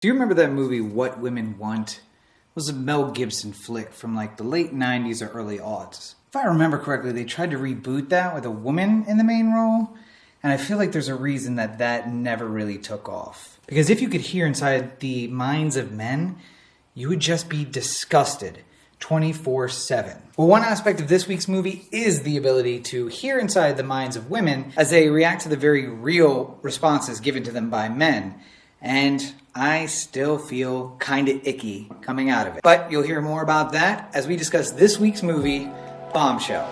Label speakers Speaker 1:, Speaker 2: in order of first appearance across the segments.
Speaker 1: Do you remember that movie, What Women Want? It was a Mel Gibson flick from like the late 90s or early aughts. If I remember correctly, they tried to reboot that with a woman in the main role, and I feel like there's a reason that never really took off. Because if you could hear inside the minds of men, you would just be disgusted 24/7. Well, one aspect of this week's movie is the ability to hear inside the minds of women as they react to the very real responses given to them by men. And I still feel kinda icky coming out of it. But you'll hear more about that as we discuss this week's movie, Bombshell.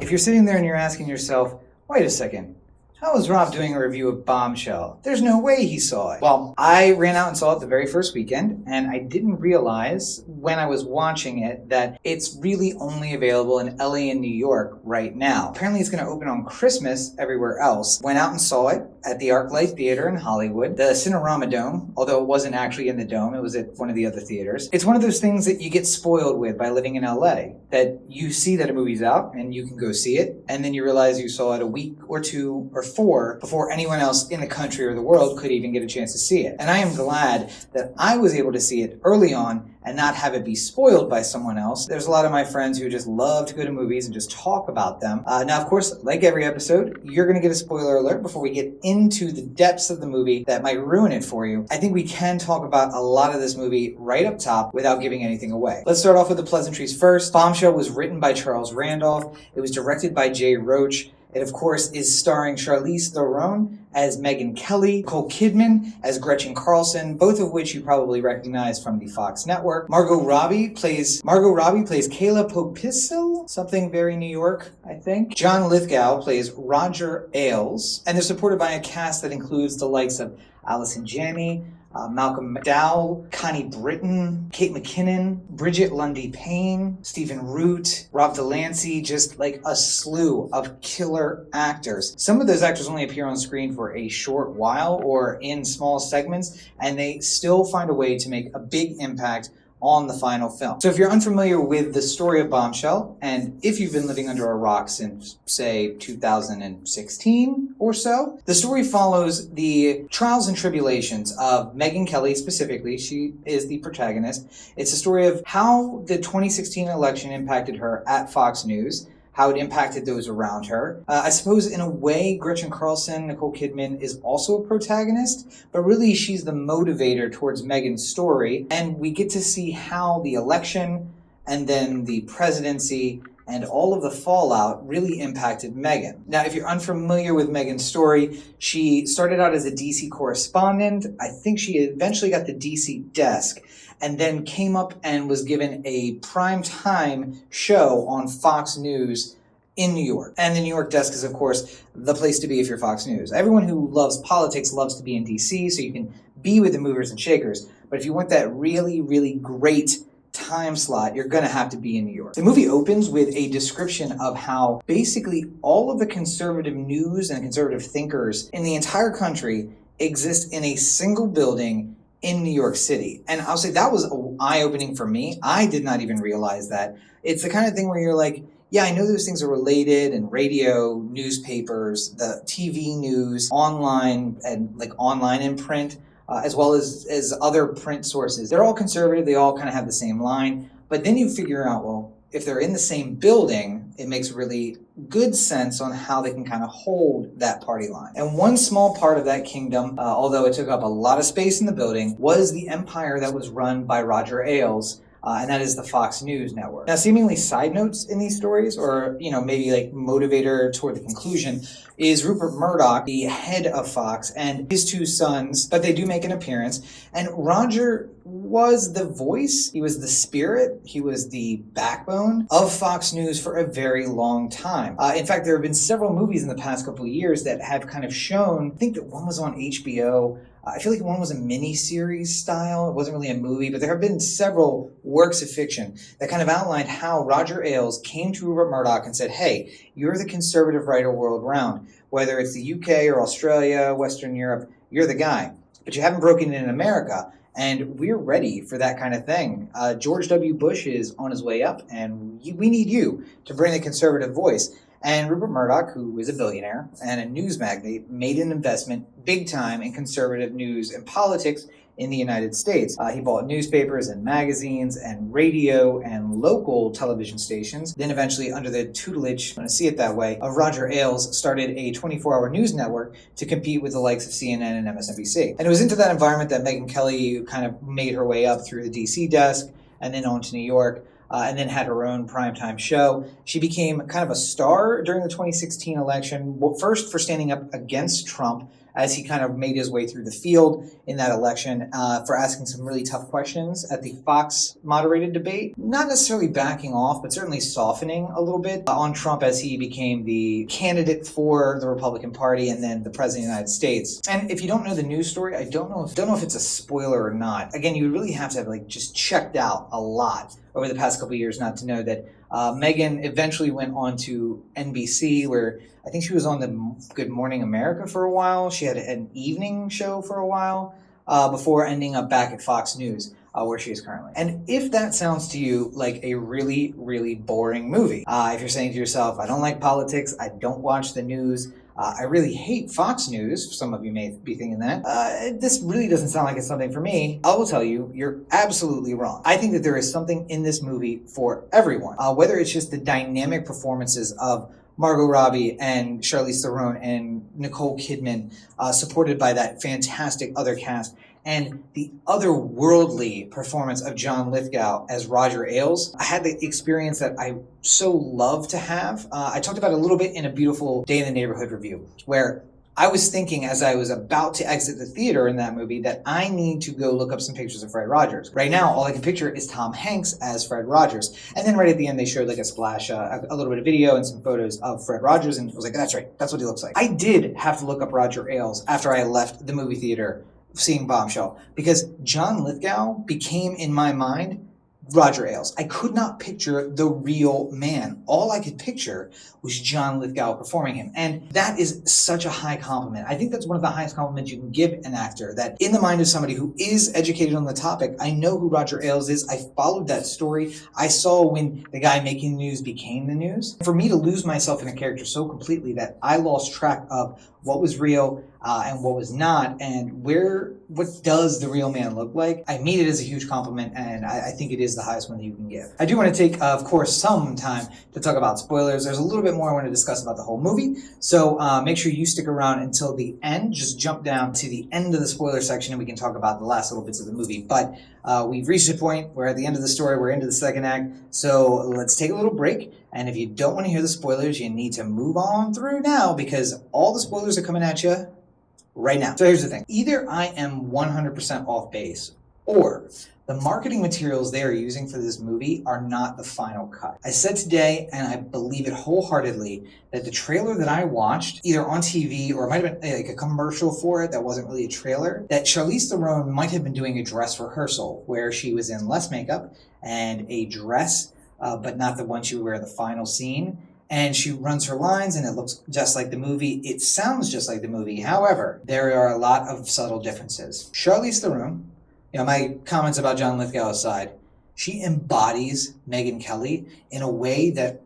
Speaker 1: If you're sitting there and you're asking yourself, wait a second, how is Rob doing a review of Bombshell? There's no way he saw it. Well, I ran out and saw it the very first weekend, and I didn't realize when I was watching it that it's really only available in LA and New York right now. Apparently it's going to open on Christmas everywhere else. Went out and saw it at the ArcLight Theater in Hollywood, the Cinerama Dome, although it wasn't actually in the dome, it was at one of the other theaters. It's one of those things that you get spoiled with by living in LA, that you see that a movie's out and you can go see it, and then you realize you saw it a week or two or four before anyone else in the country or the world could even get a chance to see it. And I am glad that I was able to see it early on and not have it be spoiled by someone else. There's a lot of my friends who just love to go to movies and just talk about them. Now, of course, like every episode, you're going to get a spoiler alert before we get into the depths of the movie that might ruin it for you. I think we can talk about a lot of this movie right up top without giving anything away. Let's start off with the pleasantries first. Bombshell was written by Charles Randolph. It was directed by Jay Roach. It, of course, is starring Charlize Theron as Megyn Kelly, Nicole Kidman as Gretchen Carlson, both of which you probably recognize from the Fox network. Margot Robbie plays Kayla Popisil, something very New York, I think. John Lithgow plays Roger Ailes, and they're supported by a cast that includes the likes of Allison Janney, Malcolm McDowell, Connie Britton, Kate McKinnon, Bridget Lundy Payne, Stephen Root, Rob Delancey, just like a slew of killer actors. Some of those actors only appear on screen for a short while or in small segments, and they still find a way to make a big impact on the final film. So if you're unfamiliar with the story of Bombshell, and if you've been living under a rock since, say, 2016 or so, the story follows the trials and tribulations of Megyn Kelly specifically. She is the protagonist. It's a story of how the 2016 election impacted her at Fox News, how it impacted those around her. I suppose in a way, Gretchen Carlson, Nicole Kidman, is also a protagonist, but really she's the motivator towards Megyn's story. And we get to see how the election and then the presidency and all of the fallout really impacted Megyn. Now, if you're unfamiliar with Megyn's story, she started out as a DC correspondent. I think she eventually got the DC desk, and then came up and was given a primetime show on Fox News in New York. And the New York desk is, of course, the place to be if you're Fox News. Everyone who loves politics loves to be in DC, so you can be with the movers and shakers. But if you want that really, really great time slot, you're going to have to be in New York. The movie opens with a description of how basically all of the conservative news and conservative thinkers in the entire country exist in a single building in New York City. And I'll say that was eye-opening for me. I did not even realize that. It's the kind of thing where you're like, yeah, I know those things are related, and radio, newspapers, the TV news, online, and like online and print, as well as other print sources. They're all conservative, they all kind of have the same line, but then you figure out, well, if they're in the same building, it makes really good sense on how they can kind of hold that party line. And one small part of that kingdom, although it took up a lot of space in the building, was the empire that was run by Roger Ailes, and that is the Fox News network. Now, seemingly side notes in these stories, or maybe like motivator toward the conclusion, is Rupert Murdoch, the head of Fox, and his two sons, but they do make an appearance. And Roger was the voice, he was the spirit, he was the backbone of Fox News for a very long time. In fact, there have been several movies in the past couple of years that have kind of shown, I think that one was on HBO, I feel like one was a mini-series style. It wasn't really a movie, but there have been several works of fiction that kind of outlined how Roger Ailes came to Rupert Murdoch and said, hey, you're the conservative writer world round. Whether it's the UK or Australia, Western Europe, you're the guy. But you haven't broken in America. And we're ready for that kind of thing. George W. Bush is on his way up, and we need you to bring the conservative voice. And Rupert Murdoch, who is a billionaire and a news magnate, made an investment big time in conservative news and politics in the United States. He bought newspapers and magazines and radio and local television stations. Then eventually, under the tutelage, I'm going to see it that way, of Roger Ailes, started a 24-hour news network to compete with the likes of CNN and MSNBC. And it was into that environment that Megyn Kelly kind of made her way up through the DC desk and then on to New York. And then had her own primetime show. She became kind of a star during the 2016 election, first for standing up against Trump as he kind of made his way through the field in that election, for asking some really tough questions at the Fox moderated debate. Not necessarily backing off, but certainly softening a little bit on Trump as he became the candidate for the Republican Party and then the President of the United States. And if you don't know the news story, I don't know if it's a spoiler or not. Again, you really have to have just checked out a lot over the past couple of years not to know that Megyn eventually went on to NBC, where I think she was on the Good Morning America for a while. She had an evening show for a while before ending up back at Fox News, where she is currently. And if that sounds to you like a really, really boring movie, if you're saying to yourself, I don't like politics, I don't watch the news, I really hate Fox News, some of you may be thinking that, this really doesn't sound like it's something for me, I will tell you, you're absolutely wrong. I think that there is something in this movie for everyone, whether it's just the dynamic performances of Margot Robbie and Charlize Theron and Nicole Kidman, supported by that fantastic other cast, and the otherworldly performance of John Lithgow as Roger Ailes. I had the experience that I so love to have. I talked about it a little bit in a beautiful Day in the Neighborhood review, where I was thinking as I was about to exit the theater in that movie that I need to go look up some pictures of Fred Rogers. Right now, all I can picture is Tom Hanks as Fred Rogers. And then right at the end, they showed like a splash, a little bit of video and some photos of Fred Rogers. And I was like, that's right. That's what he looks like. I did have to look up Roger Ailes after I left the movie theater seeing Bombshell, because John Lithgow became, in my mind, Roger Ailes. I could not picture the real man. All I could picture was John Lithgow performing him. And that is such a high compliment. I think that's one of the highest compliments you can give an actor, that in the mind of somebody who is educated on the topic, I know who Roger Ailes is. I followed that story. I saw when the guy making the news became the news. For me to lose myself in a character so completely that I lost track of what was real and what was not, and what does the real man look like, I mean it as a huge compliment, and I think it is the highest one that you can give. I do want to take, of course, some time to talk about spoilers. There's a little bit more I want to discuss about the whole movie, so make sure you stick around until the end. Just jump down to the end of the spoiler section and we can talk about the last little bits of the movie. But we've reached a point, we're at the end of the story, we're into the second act, so let's take a little break. And if you don't want to hear the spoilers, you need to move on through now, because all the spoilers are coming at you right now. So here's the thing. Either I am 100% off base, or the marketing materials they are using for this movie are not the final cut. I said today, and I believe it wholeheartedly, that the trailer that I watched, either on TV or it might have been like a commercial for it that wasn't really a trailer, that Charlize Theron might have been doing a dress rehearsal where she was in less makeup and a dress, but not the one she would wear in the final scene. And she runs her lines and it looks just like the movie. It sounds just like the movie. However, there are a lot of subtle differences. Charlize Theron, my comments about John Lithgow aside, she embodies Megyn Kelly in a way that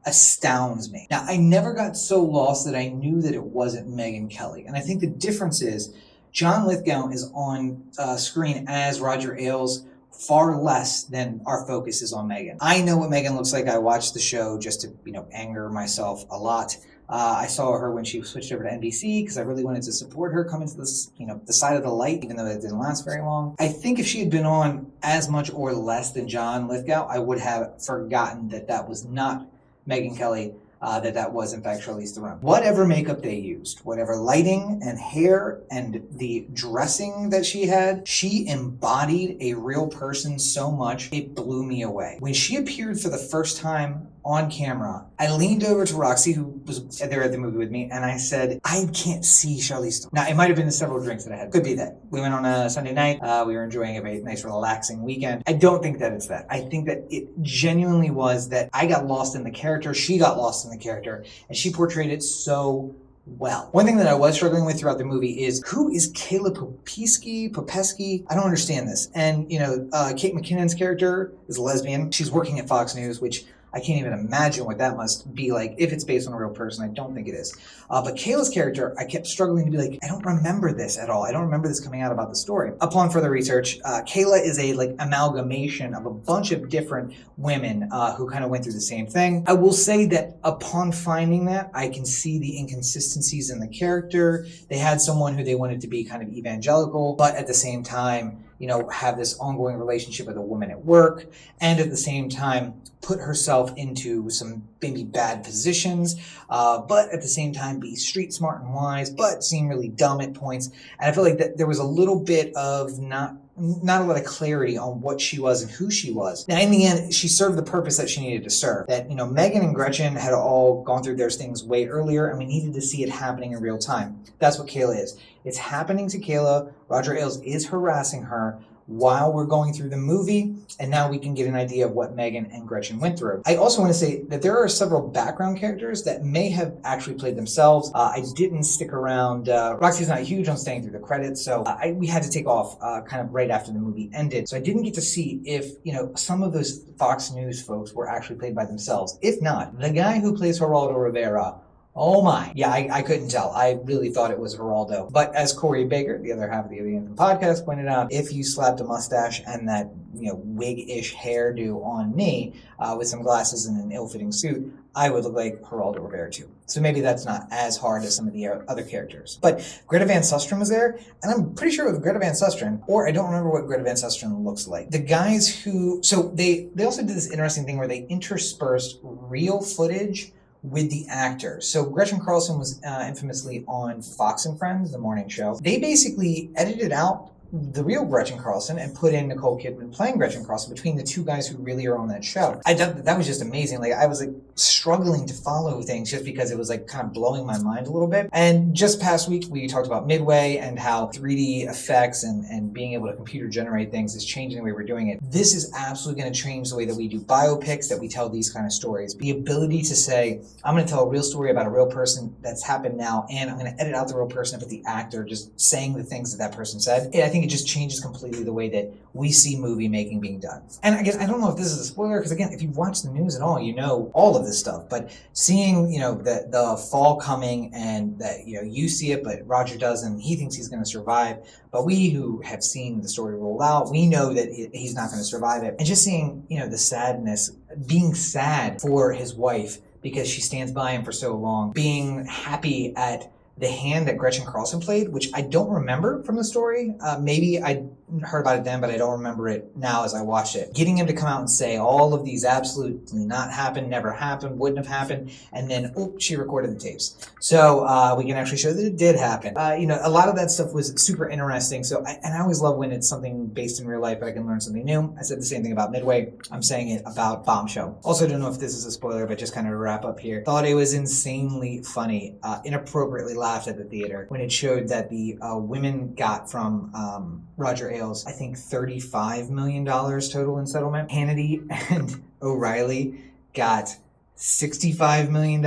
Speaker 1: astounds me. Now, I never got so lost that I knew that it wasn't Megyn Kelly. And I think the difference is John Lithgow is on screen as Roger Ailes far less than our focus is on Megyn. I know what Megyn looks like. I watched the show just to, anger myself a lot. I saw her when she switched over to NBC because I really wanted to support her coming to this, the side of the light, even though it didn't last very long. I think if she had been on as much or less than John Lithgow, I would have forgotten that was not Megyn Kelly, that was in fact Charlize Theron. Whatever makeup they used, whatever lighting and hair and the dressing that she had, she embodied a real person so much, it blew me away. When she appeared for the first time on camera, I leaned over to Roxy, who was there at the movie with me, and I said, I can't see Charlize Theron. Now, it might have been the several drinks that I had. Could be that. We went on a Sunday night. We were enjoying a very nice, relaxing weekend. I don't think that it's that. I think that it genuinely was that I got lost in the character, she got lost in the character, and she portrayed it so well. One thing that I was struggling with throughout the movie is, who is Kayla Popesky? I don't understand this. And, Kate McKinnon's character is a lesbian. She's working at Fox News, which I can't even imagine what that must be like if it's based on a real person. I don't think it is. But Kayla's character, I kept struggling to be like, I don't remember this at all. I don't remember this coming out about the story. Upon further research, Kayla is a amalgamation of a bunch of different women who kind of went through the same thing. I will say that upon finding that, I can see the inconsistencies in the character. They had someone who they wanted to be kind of evangelical, but at the same time, have this ongoing relationship with a woman at work, and at the same time put herself into some maybe bad positions, but at the same time be street smart and wise, but seem really dumb at points. And I feel like that there was a little bit of not a lot of clarity on what she was and who she was. Now, in the end, she served the purpose that she needed to serve. That, Megyn and Gretchen had all gone through their things way earlier, and we needed to see it happening in real time. That's what Kayla is. It's happening to Kayla. Roger Ailes is harassing her while we're going through the movie, and now we can get an idea of what Megyn and Gretchen went through. I also want to say that there are several background characters that may have actually played themselves. I didn't stick around. Roxy's not huge on staying through the credits, so we had to take off kind of right after the movie ended. So I didn't get to see if, some of those Fox News folks were actually played by themselves. If not, the guy who plays Geraldo Rivera, oh my. Yeah, I couldn't tell. I really thought it was Geraldo. But as Corey Baker, the other half of the Anthem podcast, pointed out, if you slapped a mustache and that, wig-ish hairdo on me with some glasses and an ill-fitting suit, I would look like Geraldo Rivera too. So maybe that's not as hard as some of the other characters. But Greta Van Susteren was there, and I'm pretty sure it was Greta Van Susteren, or I don't remember what Greta Van Susteren looks like. The guys who, so they also did this interesting thing where they interspersed real footage with the actor. So Gretchen Carlson was infamously on Fox and Friends, the morning show. They basically edited out the real Gretchen Carlson and put in Nicole Kidman playing Gretchen Carlson between the two guys who really are on that show. I thought that was just amazing. I was struggling to follow things just because it was kind of blowing my mind a little bit. And just past week, we talked about Midway and how 3D effects and being able to computer generate things is changing the way we're doing it. This is absolutely going to change the way that we do biopics, that we tell these kind of stories. The ability to say, I'm going to tell a real story about a real person that's happened now, and I'm going to edit out the real person and put the actor just saying the things that person said. I think it just changes completely the way that we see movie making being done. And again, I don't know if this is a spoiler, because again, if you watch the news at all, you know all of this stuff. But seeing, the fall coming, and that, you see it, but Roger doesn't, he thinks he's going to survive. But we who have seen the story roll out, we know that he's not going to survive it. And just seeing, the sadness, being sad for his wife because she stands by him for so long, being happy at the hand that Gretchen Carlson played, which I don't remember from the story. Maybe I heard about it then, but I don't remember it now as I watched it. Getting him to come out and say all of these absolutely not happened, never happened, wouldn't have happened, and then, she recorded the tapes. So we can actually show that it did happen. A lot of that stuff was super interesting. So, I always love when it's something based in real life, but I can learn something new. I said the same thing about Midway. I'm saying it about Bombshell. Also, don't know if this is a spoiler, but just kind of to wrap up here. Thought it was insanely funny, inappropriately laughed at the theater when it showed that the women got from Roger Ailes, I think $35 million total in settlement. Hannity and O'Reilly got $65 million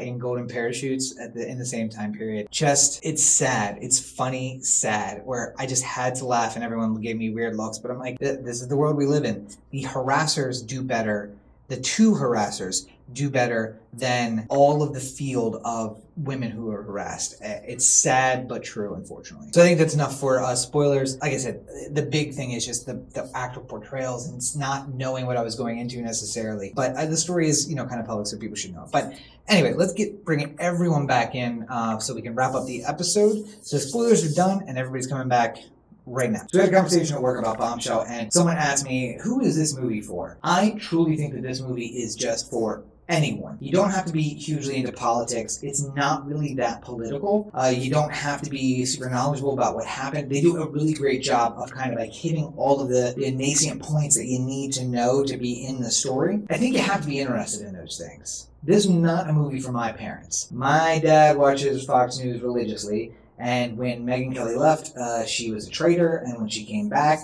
Speaker 1: in golden parachutes in the same time period. Just, it's sad. It's funny, sad, where I just had to laugh and everyone gave me weird looks, but I'm like, this is the world we live in. The harassers do better. The two harassers do better than all of the field of women who are harassed. It's sad but true, unfortunately. So I think that's enough for spoilers. Like I said, the big thing is just the actual portrayals, and it's not knowing what I was going into necessarily. But the story is, kind of public, so people should know. But anyway, let's bring everyone back in so we can wrap up the episode. So spoilers are done and everybody's coming back right now. So we had a conversation at work about Bombshell, and someone asked me, who is this movie for? I truly think that this movie is just for anyone. You don't have to be hugely into politics. It's not really that political. You don't have to be super knowledgeable about what happened. They do a really great job of kind of hitting all of the nascent points that you need to know to be in the story. I think you have to be interested in those things. This is not a movie for my parents. My dad watches Fox News religiously, And when Megyn Kelly left, she was a traitor, and when she came back,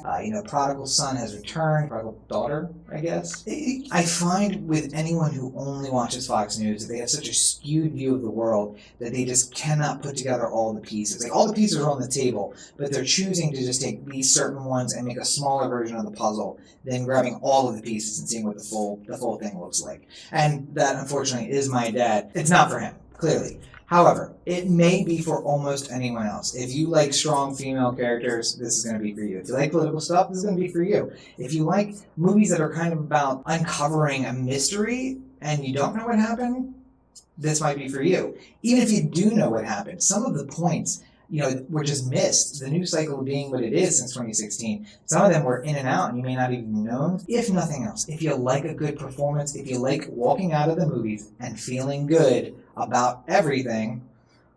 Speaker 1: prodigal son has returned, prodigal daughter, I guess. I find with anyone who only watches Fox News, they have such a skewed view of the world that they just cannot put together all the pieces. Like, all the pieces are on the table, but they're choosing to just take these certain ones and make a smaller version of the puzzle, then grabbing all of the pieces and seeing what the full thing looks like. And that, unfortunately, is my dad. It's not for him, clearly. However, it may be for almost anyone else. If you like strong female characters, this is going to be for you. If you like political stuff, this is going to be for you. If you like movies that are kind of about uncovering a mystery and you don't know what happened, this might be for you. Even if you do know what happened, some of the points, were just missed. The news cycle being what it is since 2016. Some of them were in and out and you may not even know. If nothing else, if you like a good performance, if you like walking out of the movies and feeling good about everything,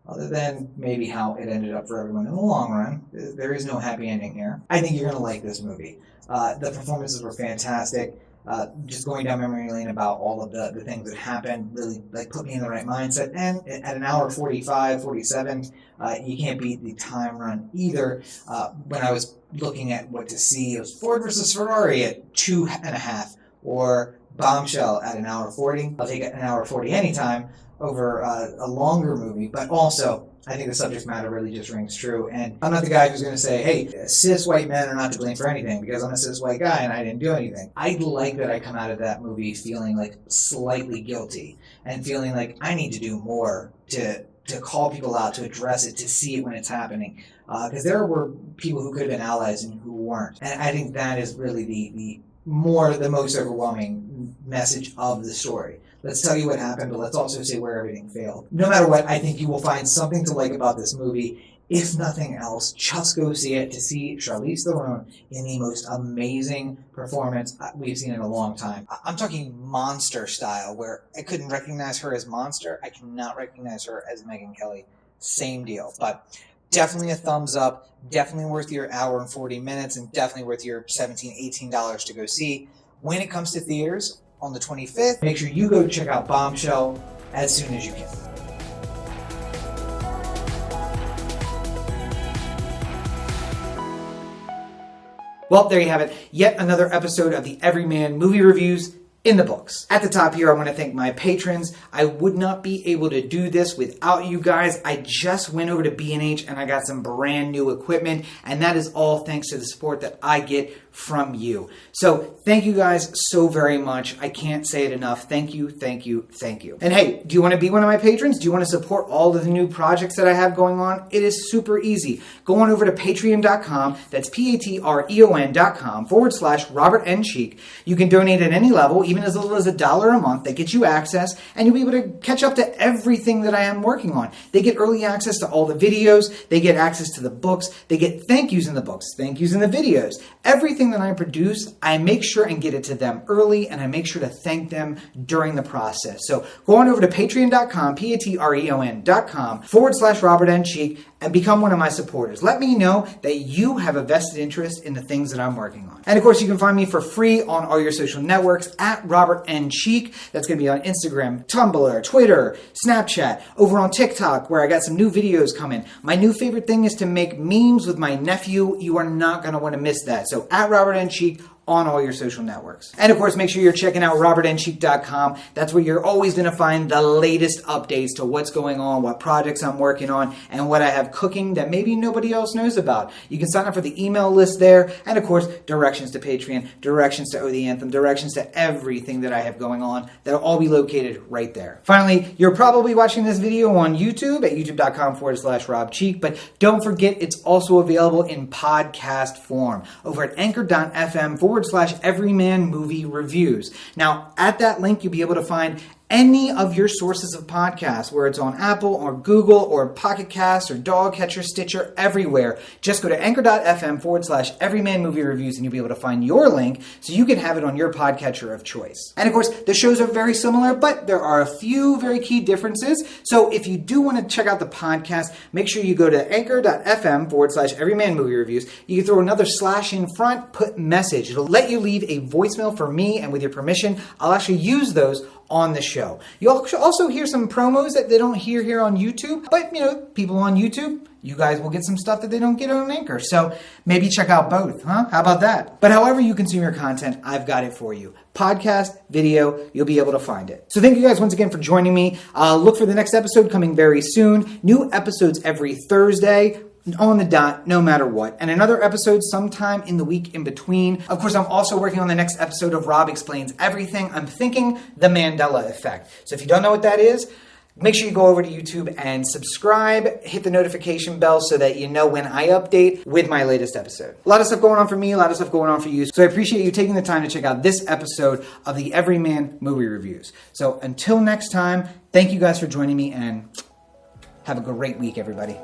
Speaker 1: other than maybe how it ended up for everyone in the long run, there is no happy ending here, I think you're going to like this movie. The performances were fantastic. Just going down memory lane about all of the things that happened really put me in the right mindset. And at an hour 45, 47, you can't beat the time run either. When I was looking at what to see, it was Ford versus Ferrari at 2.5 or Bombshell at an hour 40. I'll take an hour 40 anytime over a longer movie, but also I think the subject matter really just rings true. And I'm not the guy who's going to say, hey, cis white men are not to blame for anything because I'm a cis white guy and I didn't do anything. I like that I come out of that movie feeling slightly guilty and feeling like I need to do more to call people out, to address it, to see it when it's happening. Because there were people who could have been allies and who weren't. And I think that is really the most overwhelming message of the story. Let's tell you what happened, but let's also say where everything failed. No matter what, I think you will find something to like about this movie. If nothing else, just go see it to see Charlize Theron in the most amazing performance we've seen in a long time. I'm talking monster style, where I couldn't recognize her as Monster. I cannot recognize her as Megyn Kelly. Same deal. But definitely a thumbs up, definitely worth your hour and 40 minutes, and definitely worth your $17, $18 to go see. When it comes to theaters, on the 25th, make sure you go check out Bombshell as soon as you can. Well, there you have it. Yet another episode of the Everyman Movie Reviews in the books. At the top here, I want to thank my patrons. I would not be able to do this without you guys. I just went over to B&H and I got some brand new equipment, and that is all thanks to the support that I get from you. So thank you guys so very much. I can't say it enough. Thank you, thank you, thank you. And hey, do you want to be one of my patrons? Do you want to support all of the new projects that I have going on? It is super easy. Go on over to patreon.com. That's patreon.com/Robert N. Cheek. You can donate at any level, even as little as $1 a month. That gets you access, and you'll be able to catch up to everything that I am working on. They get early access to all the videos. They get access to the books. They get thank yous in the books, thank yous in the videos. Everything that I produce, I make sure and get it to them early, and I make sure to thank them during the process. So go on over to patreon.com, patreon.com/Robert N. Cheek, and become one of my supporters. Let me know that you have a vested interest in the things that I'm working on. And of course, you can find me for free on all your social networks at Robert N. Cheek. That's going to be on Instagram, Tumblr, Twitter, Snapchat, over on TikTok, where I got some new videos coming. My new favorite thing is to make memes with my nephew. You are not going to want to miss that. So at Robert N. Cheek on all your social networks. And of course, make sure you're checking out robertncheek.com. That's where you're always going to find the latest updates to what's going on, what projects I'm working on, and what I have cooking that maybe nobody else knows about. You can sign up for the email list there, and of course, directions to Patreon, directions to Oh the Anthem, directions to everything that I have going on. That'll all be located right there. Finally, you're probably watching this video on YouTube at youtube.com/Rob Cheek, but don't forget it's also available in podcast form over at anchor.fm/Everyman Movie Reviews. Now, at that link, you'll be able to find any of your sources of podcasts, where it's on Apple or Google or Pocket Cast or Dogcatcher, Stitcher, everywhere. Just go to anchor.fm/Everyman Movie Reviews and you'll be able to find your link so you can have it on your podcatcher of choice. And of course, the shows are very similar, but there are a few very key differences. So if you do want to check out the podcast, make sure you go to anchor.fm/Everyman Movie Reviews. You can throw another slash in front, put message. It'll let you leave a voicemail for me, and with your permission, I'll actually use those on the show. You'll also hear some promos that they don't hear here on YouTube, but people on YouTube, you guys will get some stuff that they don't get on Anchor. So maybe check out both, huh? How about that? But however you consume your content, I've got it for you. Podcast, video, you'll be able to find it. So thank you guys once again for joining me. Look for the next episode coming very soon. New episodes every Thursday, on the dot, no matter what. And another episode sometime in the week in between. Of course, I'm also working on the next episode of Rob Explains Everything. I'm thinking the Mandela Effect. So if you don't know what that is, make sure you go over to YouTube and subscribe, hit the notification bell so that you know when I update with my latest episode. A lot of stuff going on for me, a lot of stuff going on for you. So I appreciate you taking the time to check out this episode of the Everyman Movie Reviews. So until next time, thank you guys for joining me and have a great week, everybody.